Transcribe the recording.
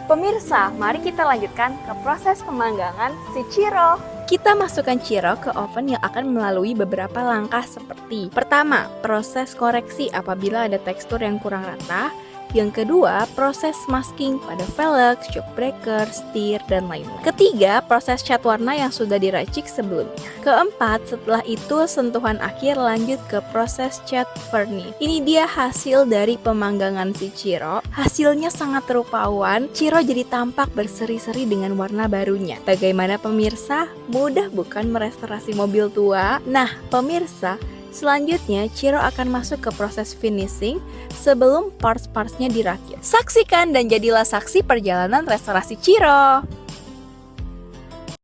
Pemirsa, mari kita lanjutkan ke proses pemanggangan si Chiro. Kita masukkan Chiro ke oven yang akan melalui beberapa langkah seperti: pertama, proses koreksi apabila ada tekstur yang kurang rata. Yang kedua, proses masking pada velg, shock breaker, stir, dan lainnya. Ketiga, proses cat warna yang sudah diracik sebelumnya. Keempat, setelah itu sentuhan akhir lanjut ke proses cat varnish. Ini dia hasil dari pemanggangan si Chiro. Hasilnya sangat rupawan, Chiro jadi tampak berseri-seri dengan warna barunya. Bagaimana pemirsa? Mudah bukan merestorasi mobil tua? Nah, pemirsa, selanjutnya, Chiro akan masuk ke proses finishing sebelum parts-partsnya dirakit. Saksikan dan jadilah saksi perjalanan restorasi Chiro.